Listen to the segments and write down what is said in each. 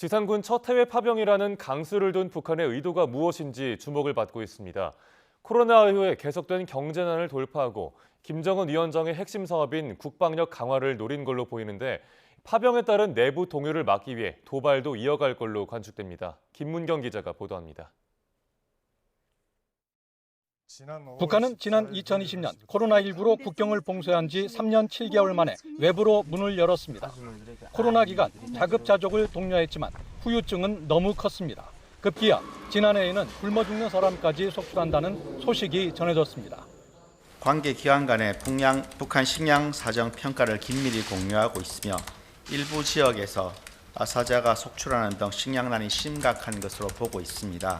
지상군 첫 해외 파병이라는 강수를 둔 북한의 의도가 무엇인지 주목을 받고 있습니다. 코로나 이후에 계속된 경제난을 돌파하고 김정은 위원장의 핵심 사업인 국방력 강화를 노린 걸로 보이는데 파병에 따른 내부 동요를 막기 위해 도발도 이어갈 걸로 관측됩니다. 김문경 기자가 보도합니다. 북한은 지난 2020년 코로나19로 국경을 봉쇄한 지 3년 7개월 만에 외부로 문을 열었습니다. 코로나 기간 자급자족을 독려했지만 후유증은 너무 컸습니다. 급기야 지난해에는 굶어 죽는 사람까지 속출한다는 소식이 전해졌습니다. 관계 기관 간의 북한 식량 사정 평가를 긴밀히 공유하고 있으며 일부 지역에서 사자가 속출하는 등 식량난이 심각한 것으로 보고 있습니다.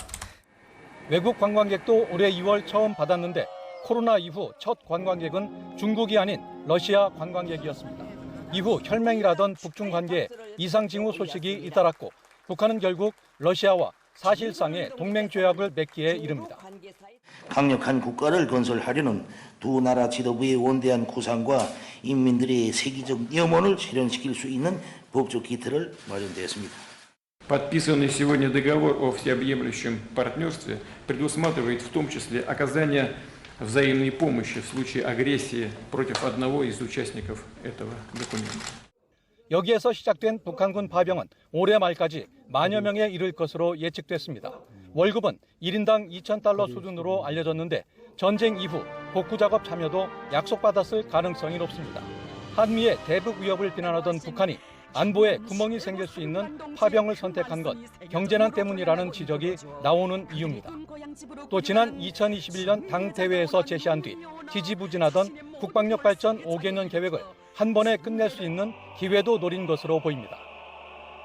외국 관광객도 올해 2월 처음 받았는데 코로나 이후 첫 관광객은 중국이 아닌 러시아 관광객이었습니다. 이후 혈맹이라던 북중 관계에 이상 징후 소식이 잇따랐고 북한은 결국 러시아와 사실상의 동맹 조약을 맺기에 이릅니다. 강력한 국가를 건설하려는 두 나라 지도부의 원대한 구상과 인민들의 세계적 염원을 실현시킬 수 있는 법적 기틀을 마련되었습니다. Подписанный сегодня договор о всеобъемлющем партнерстве предусматривает в том числе оказание взаимной помощи в случае агрессии против одного из участников этого документа. 여기에서 시작된 북한군 파병은 올해 말까지 만여 명에 이를 것으로 예측됐습니다. 월급은 1인당 2,000달러 수준으로 알려졌는데 전쟁 이후 복구 작업 참여도 약속받았을 가능성이 높습니다. 한미의 대북 위협을 비난하던 북한이 안보에 구멍이 생길 수 있는 파병을 선택한 것 경제난 때문이라는 지적이 나오는 이유입니다. 또 지난 2021년 당 대회에서 제시한 뒤 지지부진하던 국방력 발전 5개년 계획을 한 번에 끝낼 수 있는 기회도 노린 것으로 보입니다.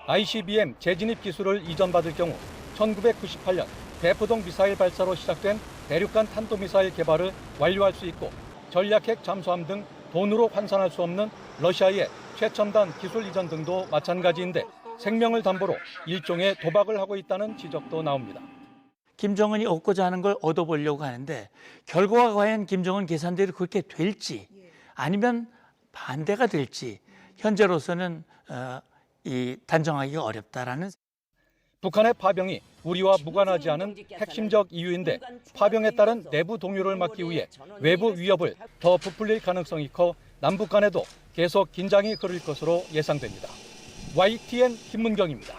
ICBM 재진입 기술을 이전받을 경우 1998년 대포동 미사일 발사로 시작된 대륙간 탄도미사일 개발을 완료할 수 있고 전략핵 잠수함 등 돈으로 환산할 수 없는 러시아의 최첨단 기술 이전 등도 마찬가지인데 생명을 담보로 일종의 도박을 하고 있다는 지적도 나옵니다. 김정은이 얻고자 하는 걸 얻어보려고 하는데 결과가 과연 김정은 계산대로 그렇게 될지 아니면 반대가 될지 현재로서는 단정하기가 어렵다라는. 북한의 파병이 우리와 무관하지 않은 핵심적 이유인데 파병에 따른 내부 동요를 막기 위해 외부 위협을 더 부풀릴 가능성이 커 남북 간에도 계속 긴장이 흐를 것으로 예상됩니다. YTN 김문경입니다.